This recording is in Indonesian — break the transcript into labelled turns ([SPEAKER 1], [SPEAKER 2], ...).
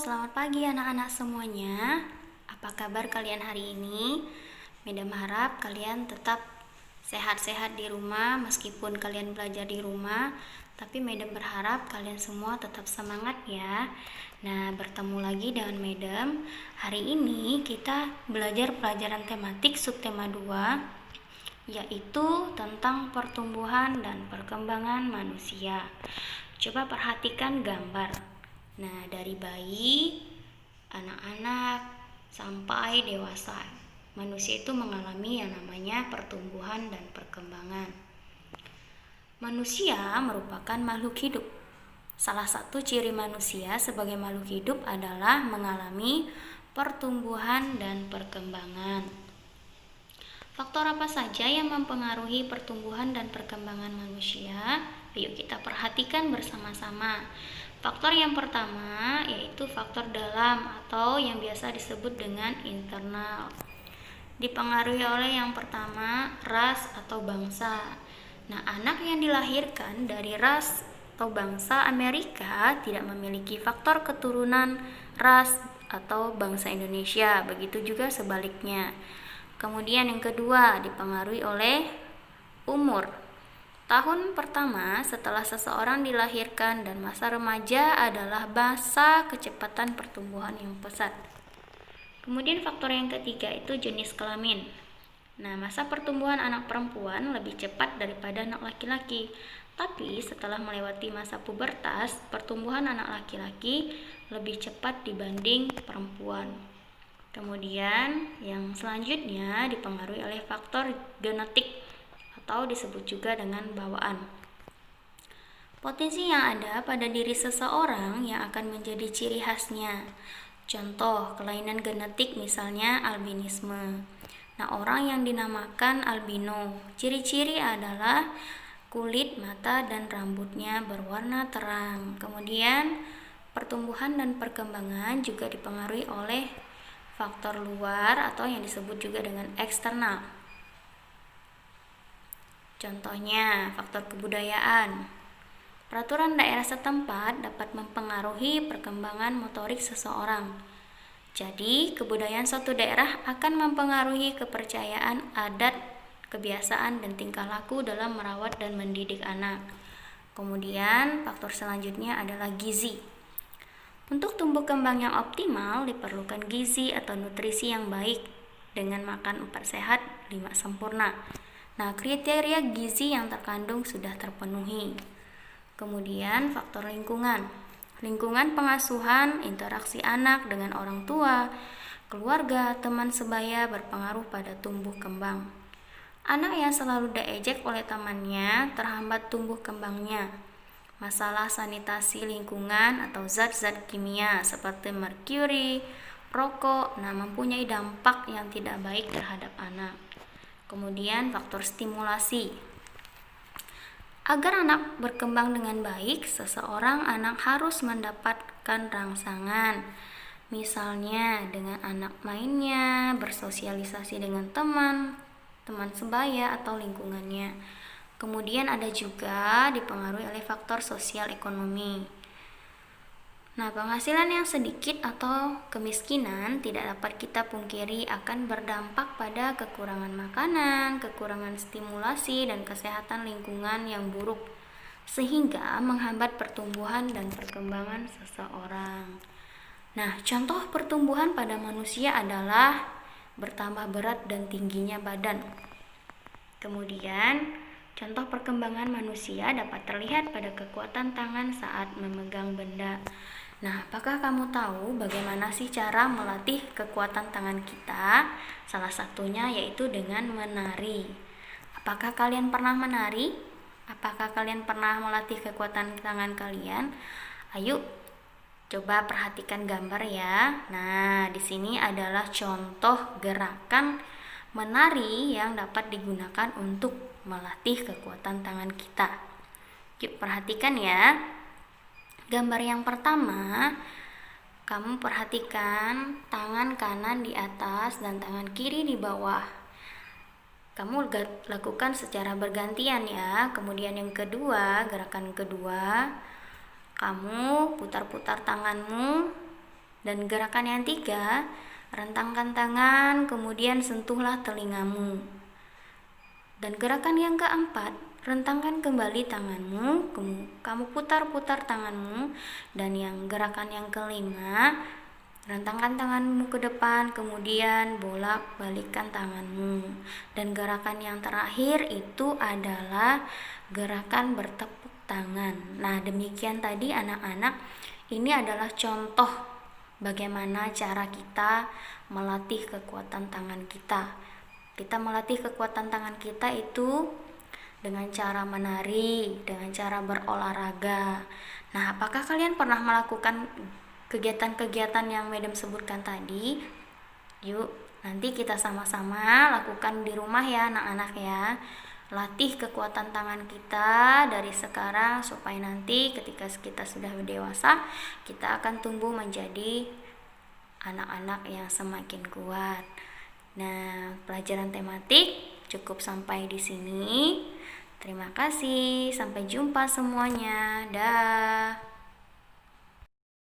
[SPEAKER 1] Selamat pagi anak-anak semuanya. Apa kabar kalian hari ini? Medam harap kalian tetap sehat-sehat di rumah meskipun kalian belajar di rumah. Tapi Medam berharap kalian semua tetap semangat ya. Nah, bertemu lagi dengan Medam. Hari ini kita belajar pelajaran tematik subtema 2, yaitu tentang pertumbuhan dan perkembangan manusia. Coba perhatikan gambar. Nah, dari bayi, anak-anak, sampai dewasa, manusia itu mengalami yang namanya pertumbuhan dan perkembangan. Manusia merupakan makhluk hidup. Salah satu ciri manusia sebagai makhluk hidup adalah mengalami pertumbuhan dan perkembangan. Faktor apa saja yang mempengaruhi pertumbuhan dan perkembangan manusia? Yuk kita perhatikan bersama-sama. Faktor yang pertama yaitu faktor dalam atau yang biasa disebut dengan internal. Dipengaruhi oleh yang pertama, ras atau bangsa. Nah, anak yang dilahirkan dari ras atau bangsa Amerika tidak memiliki faktor keturunan ras atau bangsa Indonesia. Begitu juga sebaliknya. Kemudian yang kedua dipengaruhi oleh umur. Tahun pertama setelah seseorang dilahirkan dan masa remaja adalah masa kecepatan pertumbuhan yang pesat. Kemudian faktor yang ketiga itu jenis kelamin. Nah, masa pertumbuhan anak perempuan lebih cepat daripada anak laki-laki. Tapi setelah melewati masa pubertas, pertumbuhan anak laki-laki lebih cepat dibanding perempuan. Kemudian yang selanjutnya dipengaruhi oleh faktor genetik atau disebut juga dengan bawaan. Potensi yang ada pada diri seseorang yang akan menjadi ciri khasnya. Contoh, kelainan genetik misalnya albinisme. Nah, orang yang dinamakan albino, ciri-ciri adalah kulit, mata, dan rambutnya berwarna terang. Kemudian, pertumbuhan dan perkembangan juga dipengaruhi oleh faktor luar atau yang disebut juga dengan eksternal. Contohnya, faktor kebudayaan. Peraturan daerah setempat dapat mempengaruhi perkembangan motorik seseorang. Jadi, kebudayaan suatu daerah akan mempengaruhi kepercayaan, adat, kebiasaan, dan tingkah laku dalam merawat dan mendidik anak. Kemudian, faktor selanjutnya adalah gizi. Untuk tumbuh kembang yang optimal, diperlukan gizi atau nutrisi yang baik dengan makan 4 sehat, 5 sempurna. Nah, kriteria gizi yang terkandung sudah terpenuhi. Kemudian faktor lingkungan. Lingkungan pengasuhan, interaksi anak dengan orang tua, keluarga, teman sebaya berpengaruh pada tumbuh kembang. Anak yang selalu diejek oleh temannya terhambat tumbuh kembangnya. Masalah sanitasi lingkungan atau zat-zat kimia seperti merkuri, rokok, mempunyai dampak yang tidak baik terhadap anak. Kemudian faktor stimulasi. Agar anak berkembang dengan baik, seseorang anak harus mendapatkan rangsangan. Misalnya dengan anak mainnya, bersosialisasi dengan teman sebaya atau lingkungannya. Kemudian ada juga dipengaruhi oleh faktor sosial ekonomi. Nah, penghasilan yang sedikit atau kemiskinan tidak dapat kita pungkiri akan berdampak pada kekurangan makanan, kekurangan stimulasi, dan kesehatan lingkungan yang buruk, sehingga menghambat pertumbuhan dan perkembangan seseorang. Nah, contoh pertumbuhan pada manusia adalah bertambah berat dan tingginya badan. Kemudian, contoh perkembangan manusia dapat terlihat pada kekuatan tangan saat memegang benda. Nah, apakah kamu tahu bagaimana sih cara melatih kekuatan tangan kita? Salah satunya yaitu dengan menari. Apakah kalian pernah menari? Apakah kalian pernah melatih kekuatan tangan kalian? Ayo, coba perhatikan gambar ya. Nah, di sini adalah contoh gerakan menari yang dapat digunakan untuk melatih kekuatan tangan kita. Yuk, perhatikan ya. Gambar yang pertama, kamu perhatikan tangan kanan di atas dan tangan kiri di bawah. Kamu lakukan secara bergantian ya. Kemudian yang kedua, gerakan kedua, kamu putar-putar tanganmu Dan gerakan yang 3, rentangkan tangan, kemudian sentuhlah telingamu. Dan gerakan yang keempat, rentangkan kembali tanganmu, kamu putar-putar tanganmu. Dan yang gerakan yang kelima, rentangkan tanganmu ke depan, kemudian bolak-balikkan tanganmu. Dan gerakan yang terakhir itu adalah gerakan bertepuk tangan. Nah, demikian tadi anak-anak, ini adalah contoh bagaimana cara kita melatih kekuatan tangan kita. Kita melatih kekuatan tangan kita itu dengan cara menari, dengan cara berolahraga. Nah, apakah kalian pernah melakukan kegiatan-kegiatan yang Madam sebutkan tadi? Yuk, nanti kita sama-sama lakukan di rumah ya anak-anak ya. Latih kekuatan tangan kita dari sekarang supaya nanti ketika kita sudah dewasa, kita akan tumbuh menjadi anak-anak yang semakin kuat. Nah, pelajaran tematik cukup sampai di sini. Terima kasih, sampai jumpa semuanya. Dah.